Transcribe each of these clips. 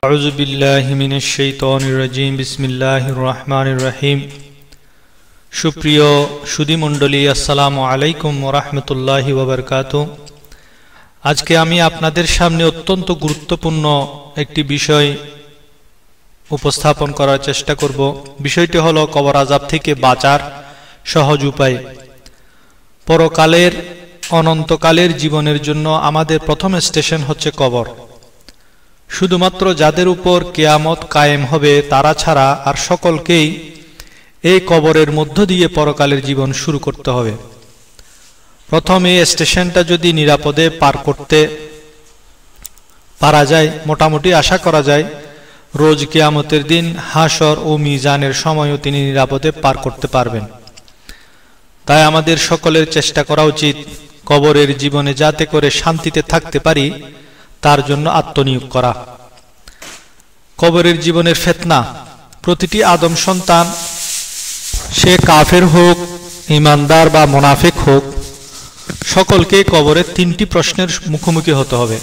আউযু বিল্লাহি মিনাশ শাইতানির রাজীম বিসমিল্লাহির রহমানির রহিম। সুপ্রিয় সুধীমণ্ডলী, আসসালামু আলাইকুম ওয়া রাহমাতুল্লাহি ওয়া বারাকাতুহু। আজকে আমি আপনাদের সামনে অত্যন্ত গুরুত্বপূর্ণ একটি বিষয় উপস্থাপন করার চেষ্টা করব। বিষয়টি হলো কবর আযাব থেকে বাঁচার সহজ উপায়। পরকালের অনন্তকালের জীবনের জন্য আমাদের প্রথম স্টেশন হচ্ছে কবর। শুধুমাত্র যাদের উপর কিয়ামত কায়েম হবে তারা ছাড়া আর সকলকেই এই কবরের মধ্য দিয়ে পরকালের জীবন শুরু করতে হবে। প্রথমে এই স্টেশনটা যদি নিরাপদে পার করতে পারা যায়, মোটামুটি আশা করা যায় রোজ কিয়ামতের দিন হাশর ও মিজানের সময়ও তিনি নিরাপদে পার করতে পারবেন। তাই আমাদের সকলের চেষ্টা করা উচিত কবরের জীবনে যাতে করে শান্তিতে থাকতে পারি তার জন্য আত্মনিয়োগ করা। কবরের জীবনের ফিতনা, প্রতিটি আদম সন্তান, সে কাফের হোক, ঈমানদার বা মুনাফিক হোক, সকলকে কবরের তিনটি প্রশ্নের মুখোমুখি হতে হবে।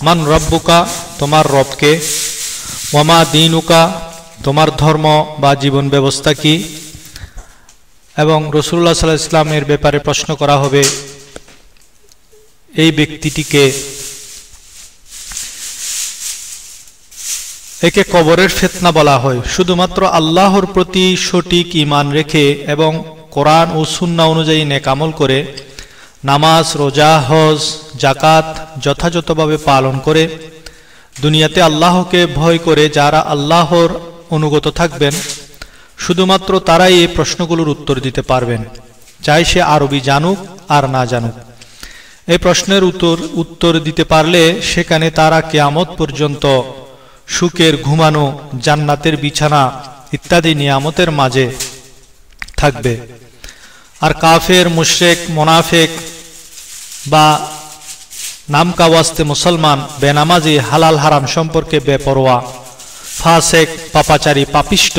মান রব্বুকা, তোমার রবকে, ওয়ামা দীনুকা, তোমার ধর্ম বা জীবন ব্যবস্থা কি, এবং রাসূলুল্লাহ সাল্লাল্লাহু আলাইহি ওয়াসাল্লামের ব্যাপারে প্রশ্ন করা হবে এই ব্যক্তিটিকে। একে কবরের ফিতনা বলা হয়। শুধুমাত্র আল্লাহর প্রতি সঠিক ঈমান রেখে এবং কোরআন ও সুন্নাহ অনুযায়ী নেক আমল করে নামাজ, রোজা, হজ, যাকাত যথাযথভাবে পালন করে দুনিয়াতে আল্লাহকে ভয় করে যারা আল্লাহর অনুগত থাকবেন, শুধুমাত্র তারাই এই প্রশ্নগুলোর উত্তর দিতে পারবেন, চাই সে আরবি জানুক আর না জানুক। এই প্রশ্নের উত্তর দিতে পারলে সেখানে তারা কিয়ামত পর্যন্ত সুখের ঘুমানো, জান্নাতের বিছানা ইত্যাদি নিয়ামতের মাঝে থাকবে। আর কাফের, মুশরিক, মুনাফিক বা নামকাওয়াস্তে মুসলমান, বেনামাজি, হালাল হারাম সম্পর্কে বেপরোয়া, ফাসেক, পাপাচারী, পাপিষ্ট,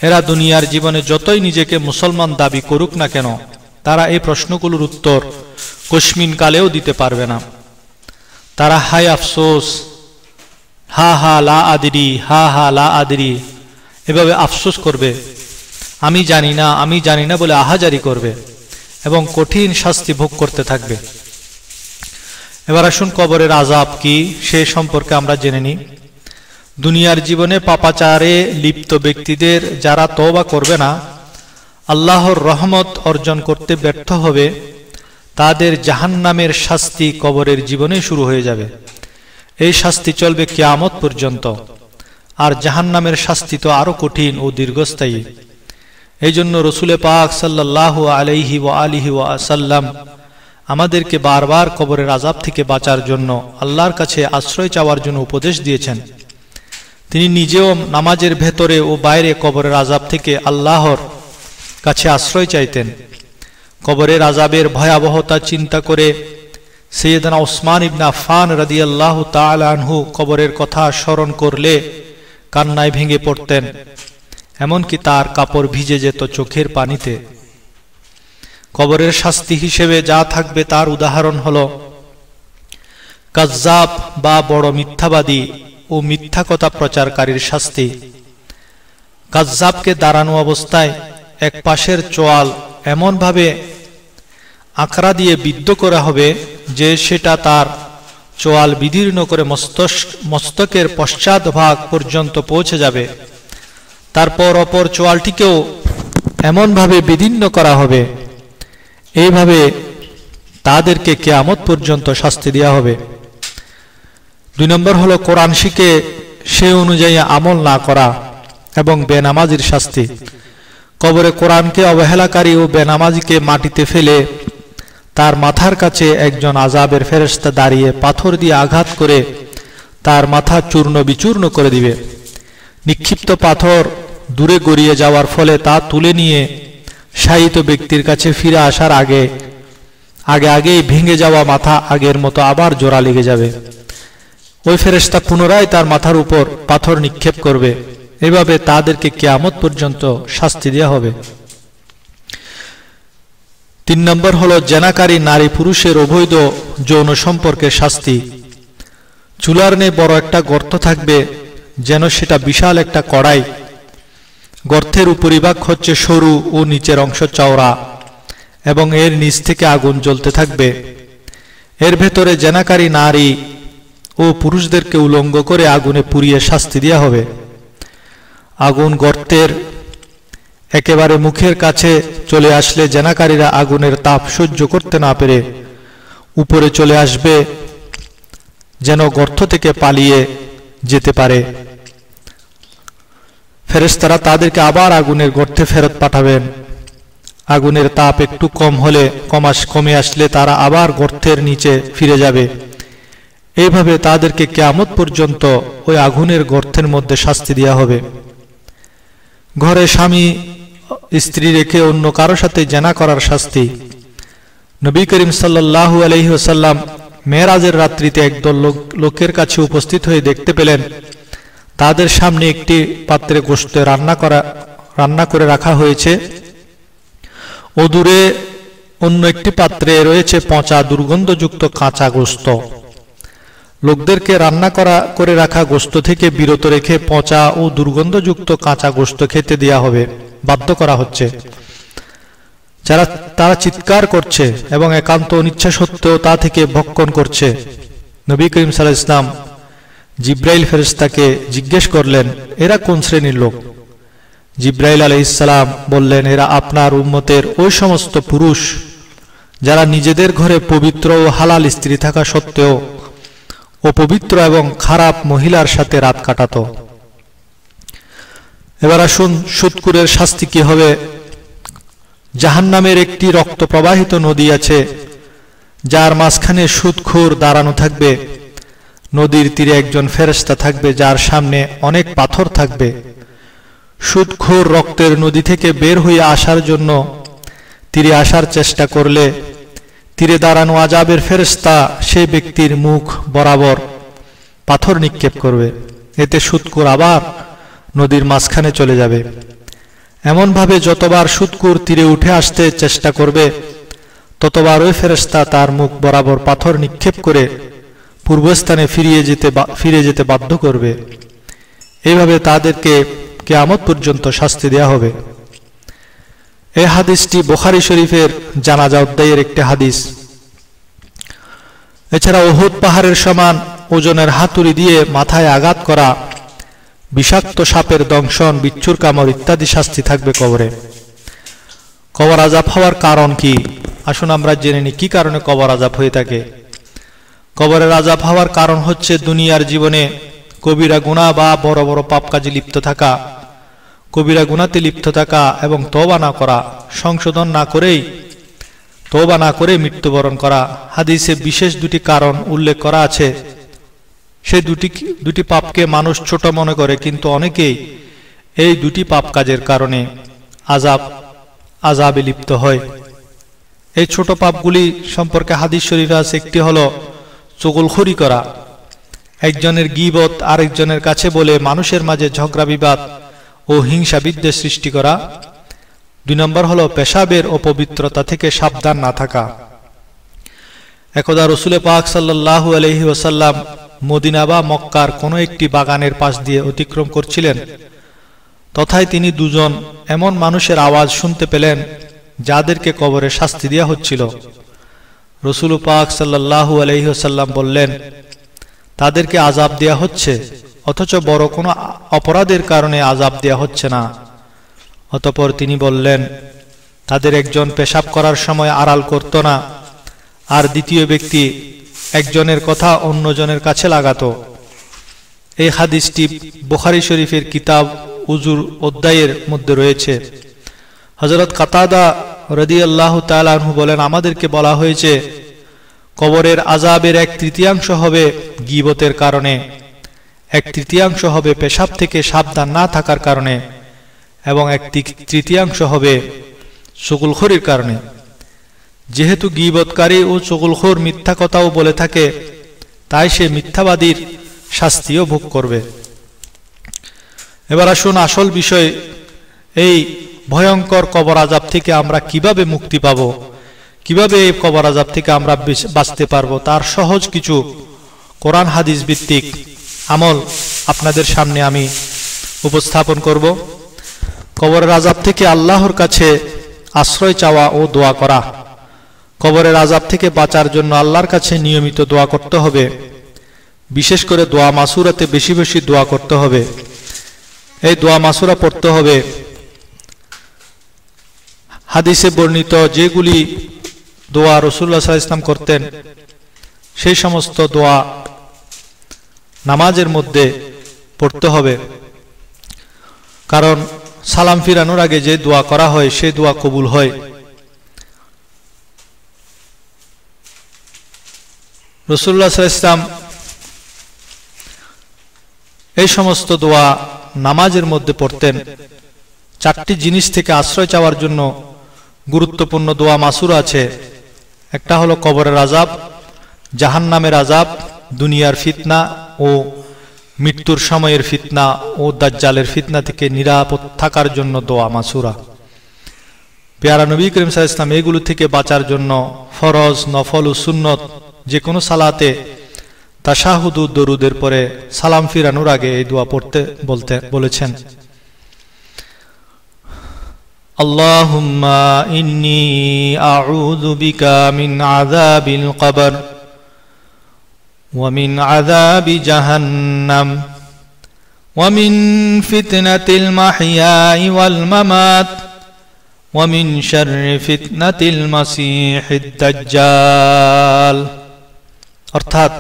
এরা দুনিয়ার জীবনে যতই নিজেকে মুসলমান দাবি করুক না কেন, তারা এই প্রশ্নগুলোর উত্তর কশমিন কালেও দিতে পারবে না। তারা হায় আফসোস, হা হা লা আদরি, হা হা লা আদরি, এভাবে আফসোস করবে, আমি জানি না, আমি জানি না বলে আহাজারি করবে এবং কঠিন শাস্তি ভোগ করতে থাকবে। এবার আসুন কবরের আযাব কি সে সম্পর্কে আমরা জেনে নিই। দুনিয়ার জীবনে পাপাচারে লিপ্ত ব্যক্তিদের যারা তওবা করবে না, আল্লাহর রহমত অর্জন করতে ব্যর্থ হবে, তাদের জাহান্নামের শাস্তি কবরের জীবনে শুরু হয়ে যাবে। এই শাস্তি চলবে কিয়ামত পর্যন্ত। আর জাহান্নামের শাস্তি তো আরো কঠিন ও দীর্ঘস্থায়ী। এই জন্য রাসূল পাক সাল্লাল্লাহু আলাইহি ওয়া আলিহি ওয়া সাল্লাম আমাদেরকে বারবার কবরের আযাব থেকে বাঁচার জন্য আল্লাহর কাছে আশ্রয় চাওয়ার জন্য উপদেশ দিয়েছেন। তিনি নিজেও নামাজের ভেতরে ও বাইরে কবরের আযাব থেকে আল্লাহর কাছে আশ্রয় চাইতেন। কবরের আযাবের ভয়াবহতা চিন্তা করে সৈয়দনা উসমান ইবনে আফফান রাদিয়াল্লাহু তাআলা আনহু কবরের কথা স্মরণ করলে কান্নায় ভেঙে পড়তেন, এমনকি তার কাপড় ভিজে যেত চোখের পানিতে। কবরের শাস্তি হিসেবে যা থাকবে তার উদাহরণ হলো কাজ্জাব বা বড় মিথ্যাবাদী ও মিথ্যা কথা প্রচারকারীর শাস্তি। কাজ্জাবকে দাঁড়ানো অবস্থায় এক পাশের চোয়াল এমনভাবে আকড়া দিয়ে বিদ্ধ করা হবে যে সেটা তার চোয়াল বিদীর্ণ করে মস্তকের পশ্চাৎ ভাগ পর্যন্ত পৌঁছে যাবে। তারপর অপর চোয়ালটিকেও এমনভাবে বিদীর্ণ করা হবে। এইভাবে তাদেরকে কিয়ামত পর্যন্ত শাস্তি দেওয়া হবে। 2 নম্বর হলো কোরআন শিখে সে অনুযায়ী আমল না করা এবং বেনামাজির শাস্তি। কবরে কোরআনকে অবহেলাকারী ও বেনামাজিকে মাটিতে ফেলে তার মাথার কাছে একজন আযাবের ফেরেশতা দাঁড়িয়ে পাথর দিয়ে আঘাত করে তার মাথা চূর্ণ বিচূর্ণ করে দিবে। নিক্ষিপ্ত পাথর দূরে গড়িয়ে যাওয়ার ফলে তা তুলে নিয়ে শায়িত ব্যক্তির কাছে ফিরে আসার আগেই ভেঙে যাওয়া মাথা আগের মতো আবার জোড়া লেগে যাবে। ওই ফেরেশতা পুনরায় তার মাথার উপর পাথর নিক্ষেপ করবে। এভাবে তাদেরকে কিয়ামত পর্যন্ত শাস্তি দেওয়া হবে। 3 নম্বর হলো জেনাকারী নারী পুরুষের অবৈধ যৌন সম্পর্কের শাস্তি। চুলার নে বড় একটা গর্ত থাকবে, যেন সেটা বিশাল একটা কড়াই। গর্তের উপরিভাগ হচ্ছে সরু ও নিচের অংশ চওড়া, এবং এর নিচ থেকে আগুন জ্বলতে থাকবে। এর ভেতরে জেনাকারী নারী ও পুরুষদেরকে উলঙ্গ করে আগুনে পুড়িয়ে শাস্তি দেওয়া হবে। আগুন গর্তের একেবারে মুখের কাছে চলে আসলে জেনাকারীরা আগুনের তাপ সহ্য করতে না পেরে উপরে চলে আসবে, যেন গর্ত থেকে পালিয়ে যেতে পারে। ফেরেশতারা তাদেরকে আবার আগুনের গর্তে ফেরত পাঠাবেন। আগুনের তাপ একটু কমে আসলে তারা আবার গর্তের নিচে ফিরে যাবে। এইভাবে তাদেরকে কিয়ামত পর্যন্ত ওই আগুনের গর্তের মধ্যে শাস্তি দেওয়া হবে। ঘরে স্বামী স্ত্রী রেখে অন্য কারো সাথে জেনা করার শাস্তি। নবী করিম সাল্লাল্লাহু আলাইহি ওয়াসাল্লাম মেরাজের রাত্রিতে একদল লোকের কাছে উপস্থিত হয়ে দেখতে পেলেন তাদের সামনে একটি পাত্রে গোশত রান্না করে রাখা হয়েছে, ও দূরে অন্য একটি পাত্রে রয়েছে পচা দুর্গন্ধযুক্ত কাঁচা গোশত। লোকদেরকে রান্না করে রাখা গোশত থেকে বিরত রেখে পচা ও দুর্গন্ধযুক্ত কাঁচা গোশত খেতে দেওয়া হবে, বাধ্য করা হচ্ছে। তারা চিৎকার করছে এবং একান্ত অনিচ্ছা সত্ত্বেও তা থেকে ভক্ষণ করছে। নবী করিম সাল্লাল্লাহু আলাইহি ওয়াসাল্লাম জিব্রাইল ফেরেশতাকে জিজ্ঞেস করলেন, এরা কোন শ্রেণীর লোক? জিব্রাইল আলাইহিস সালাম বললেন, এরা আপনার উম্মতের ওই সমস্ত পুরুষ যারা নিজেদের ঘরে পবিত্র ও হালাল স্ত্রী থাকা সত্ত্বেও অপবিত্র এবং খারাপ মহিলার সাথে রাত কাটাত। এবার আসুন, সুদখোরের শাস্তি কি হবে। জাহান্নামের একটি রক্ত প্রবাহিত নদী আছে, যার মাঝখানে সুদখোর দাঁড়ানো থাকবে। নদীর তীরে একজন ফেরেশতা থাকবে, যার সামনে অনেক পাথর থাকবে। সুদখোর রক্তের নদী থেকে বের হয়ে আসার জন্য তীরে আসার চেষ্টা করলে তীরে দাঁড়ানো আযাবের ফেরেশতা সেই ব্যক্তির মুখ বরাবর পাথর নিক্ষেপ করবে। এতে সুদখোর আবার নদীর মাঝখানে চলে যাবে। এমনভাবে যতবার সুদখোর তীরে উঠে আসতে চেষ্টা করবে, ততবার ওই ফেরেশতা তার মুখ বরাবর পাথর নিক্ষেপ করে পূর্বস্থানে ফিরে যেতে বাধ্য করবে। এইভাবে তাদেরকে কিয়ামত পর্যন্ত শাস্তি দেওয়া হবে। এই হাদিসটি বুখারী শরীফের জানাজা অধ্যায়ের একটি হাদিস। এছাড়া উহুদ পাহাড়ের সমান ওজনের হাতুড়ি দিয়ে মাথায় আঘাত করা, বিষাক্ত সাপের দংশন, বিচ্ছুর কামড় ইত্যাদি শাস্তি থাকবে কবরে। কবর আযাব হওয়ার কারণ কি? আসুন আমরা জেনে নিই কি কারণে কবর আযাব হয়ে থাকে। কবরের আযাব হওয়ার কারণ হচ্ছে দুনিয়ার জীবনে কবিরা গুনাহ বা বড় বড় পাপ কাজে লিপ্ত থাকা, কবিরা গুনাহতে লিপ্ত থাকা এবং তওবা না করা, সংশোধন না করে মৃত্যুবরণ করা। হাদিসে বিশেষ দুটি কারণ উল্লেখ করা আছে। সেই দুটি পাপকে মানুষ ছোট মনে করে, কিন্তু অনেকেই এই দুটি পাপ কাজের কারণে আযাবে লিপ্ত হয়। এই ছোট পাপগুলি সম্পর্কে হাদিস শরীফে আছে। একটি হলো চুগলখড়ি করা, একজনের গীবত আরেকজনের কাছে বলে মানুষের মাঝে ঝগড়া বিবাদ ও হিংসা বিদ্বেষ সৃষ্টি করা। 2 নম্বর হলো পেশাবের অপবিত্রতা থেকে সাবধান না থাকা। একদা রাসূল পাক সাল্লাল্লাহু আলাইহি ওয়াসাল্লাম মদিনা বা মক্কার কোনো একটি বাগানের পাশ দিয়ে অতিক্রম করছিলেন। তথায় তিনি দুজন এমন মানুষের আওয়াজ শুনতে পেলেন যাদেরকে কবরে শাস্তি দেওয়া হচ্ছিল। রাসূল পাক সাল্লাল্লাহু আলাইহি ওয়াসাল্লাম বললেন, তাদেরকে আযাব দেওয়া হচ্ছে, অথচ বড় কোনো অপরাধের কারণে আযাব দেওয়া হচ্ছে না। অতঃপর তিনি বললেন, তাদের একজন পেশাব করার সময় আড়াল করত না, আর দ্বিতীয় ব্যক্তি একজনের কথা অন্যজনের কাছে লাগাতো। এই হাদিসটি বুখারী শরীফের কিতাব উজুর অধ্যায়ের মধ্যে রয়েছে। হযরত কাতাদা রাদিয়াল্লাহু তাআলা আনহু বলেন, আমাদেরকে বলা হয়েছে কবরের আযাবের 1/3 হবে গীবতের কারণে, 1/3 হবে পেশাব থেকে সাবধান না থাকার কারণে, এবং 1/3 হবে চুগলখড়ির কারণে। যেহেতু গীবতকারী ও চুগলখোর মিথ্যা কথাও বলে থাকে, তাই সে মিথ্যাবাদীর শাস্তিও ভোগ করবে। এবার আসুন আসল বিষয়, এই ভয়ঙ্কর কবর আযাব থেকে আমরা কিভাবে মুক্তি পাব, কিভাবে এই কবর আযাব থেকে আমরা বাঁচতে পারবো, তার সহজ কিছু কোরআন হাদিস ভিত্তিক আমল আপনাদের সামনে আমি উপস্থাপন করব। কবরের আযাব থেকে আল্লাহর কাছে আশ্রয় চাওয়া ও দোয়া করা। কবরের আযাব থেকে বাঁচার জন্য আল্লাহর কাছে নিয়মিত দোয়া করতে হবে। বিশেষ করে দোয়া মাসুরাতে বেশি বেশি দোয়া করতে হবে। এই দোয়া মাসুরা পড়তে হবে হাদিসে বর্ণিত যেগুলি দোয়া রাসূলুল্লাহ সাল্লাল্লাহু আলাইহি ওয়াসাল্লাম করতেন, সেই সমস্ত দোয়া নামাজের মধ্যে পড়তে হবে। কারণ সালাম ফিরানোর আগে যে দোয়া করা হয় সেই দোয়া কবুল হয়। রাসূলুল্লাহ সাল্লাল্লাহু আলাইহি ওয়াসাল্লাম এই সমস্ত দোয়া নামাজের মধ্যে পড়তেন। চারটি জিনিস থেকে আশ্রয় চাওয়ার জন্য গুরুত্বপূর্ণ দোয়া মাসুরা আছে। একটা হলো কবরের আযাব, জাহান্নামের আযাব, দুনিয়ার ফিতনা ও মৃত্যুর সময়ের ফিতনা ও দাজ্জালের ফিতনা থেকে নিরাপদ থাকার জন্য দোয়া মাসুরা। পেয়ারা নবী করিম সাল্লাল্লাহু আলাইহি ওয়াসাল্লাম এগুলো থেকে বাঁচার জন্য ফরজ, নফল ও সুন্নত যে কোনো সালাতে তাশাহুদ ও দরুদের পরে সালাম ফিরানোর আগে এই দোয়া পড়তে বলেছেন। আল্লাহুম্মা ইন্নী আউযু বিকা মিন আযাবিল কবর ওয়া মিন আযাবি জাহান্নাম ওয়া মিন ফিতনাতিল মাহইয়াই ওয়াল মামাত ওয়া মিন শাররি ফিতনাতিল মাসীহিদ দাজ্জাল। অর্থাৎ,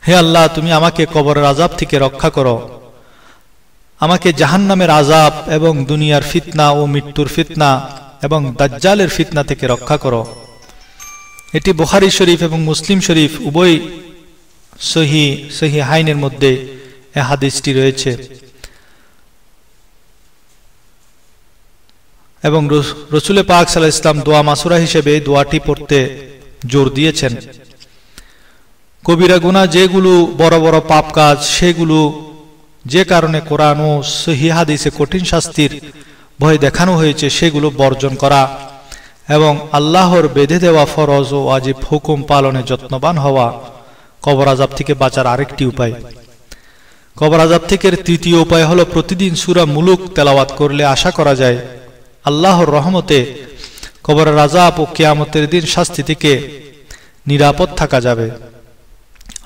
হে আল্লাহ, তুমি আমাকে কবরের আযাব থেকে রক্ষা করো, আমাকে জাহান্নামের আযাব এবং দুনিয়ার ফিতনা ও মৃত্যুর ফিতনা এবং দাজ্জালের ফিতনা থেকে রক্ষা করো। এটি বুখারী শরীফ এবং মুসলিম শরীফ উভয় সহিহাইনের মধ্যে এই হাদিসটি রয়েছে এবং রাসূল পাক সাল্লাল্লাহু আলাইহি ওয়াসাল্লাম দোয়া মাসুরা হিসেবে এই দোয়াটি পড়তে জোর দিয়েছেন। কবিরা গুনাহ যেগুলো বড় বড় পাপ কাজ, সেগুলো যে কারণে কোরআন ও সহিহ হাদিসে কঠিন শাস্তির ভয় দেখানো হয়েছে সেগুলো বর্জন করা এবং আল্লাহর বেঁধে দেওয়া ফরজ ও ওয়াজিব হুকুম পালনে যত্নবান হওয়া কবর আযাব থেকে বাঁচার আরেকটি উপায়। কবর আযাব থেকে তৃতীয় উপায় হলো প্রতিদিন সূরা মুলুক তেলাওয়াত করলে আশা করা যায় আল্লাহর রহমতে কবরের আযাব ও কিয়ামতের দিন শাস্তি থেকে নিরাপদ থাকা যাবে।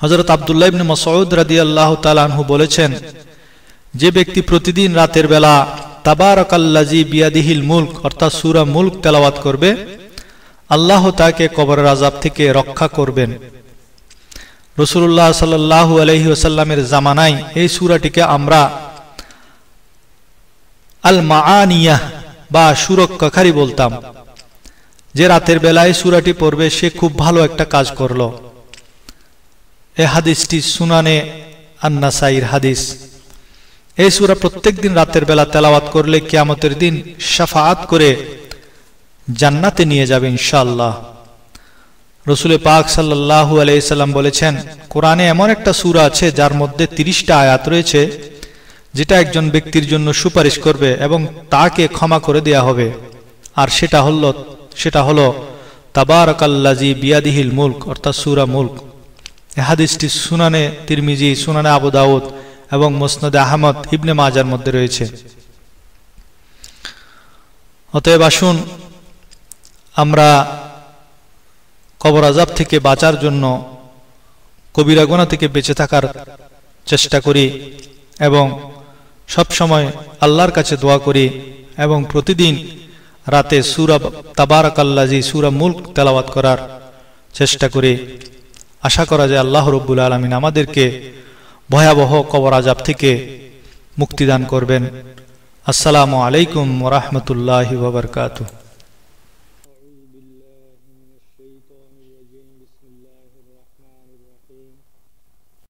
হযরত আব্দুল্লাহ ইবনে মাসউদ রাদিয়াল্লাহু তাআলা আনহু বলেছেন, যে ব্যক্তি প্রতিদিন রাতের বেলা তাবারাকাল্লাযী বিয়াদিহিল মুলক অর্থাৎ সূরা মুলক তেলাওয়াত করবে, আল্লাহ তাকে কবরের আযাব থেকে রক্ষা করবেন। রাসূলুল্লাহ সাল্লাল্লাহু আলাইহি ওয়াসাল্লামের জামানায় এই সূরাটিকে আমরা আল মাআনিয়াহ বা সুরক্ষাকারী বলতাম। যে রাতের বেলায় সূরাটি পড়বে সে খুব ভালো একটা কাজ করলো। এই হাদিসটি সুনানে আন-নাসাইর হাদিস। এই সূরা প্রত্যেকদিন রাতের বেলা তেলাওয়াত করলে কিয়ামতের দিন শাফাআত করে জান্নাতে নিয়ে যাবে ইনশাআল্লাহ। রাসূল পাক সাল্লাল্লাহু আলাইহি সাল্লাম বলেছেন, কোরআনে এমন একটা সূরা আছে যার মধ্যে 30টা আয়াত রয়েছে যেটা একজন ব্যক্তির জন্য সুপারিশ করবে এবং তাকে ক্ষমা করে দেয়া হবে। আর সেটা হলো তাবারাকাল্লাযী বিয়াদিহিল মুলক অর্থাৎ সূরা মুলক। এই হাদিসটি সুনানে তিরমিজি, সুনানে আবু দাউদ এবং মুসনাদে আহমদ ইবনে মাজার মধ্যে রয়েছে। অতএব আসুন আমরা কবর আযাব থেকে বাঁচার জন্য কবিরা গুনাহ থেকে বেঁচে থাকার চেষ্টা করি এবং সব সময় আল্লাহর কাছে দোয়া করি এবং প্রতিদিন রাতে সূরা তাবারাকাল্লাযী সূরা মুলক তেলাওয়াত করার চেষ্টা করি। আশা করা যায় আল্লাহ রাব্বুল আলামিন আমাদেরকে ভয়াবহ কবর আযাব থেকে মুক্তি দান করবেন। আসসালামু আলাইকুম ওয়া রাহমাতুল্লাহি ওয়া বারাকাতুহু।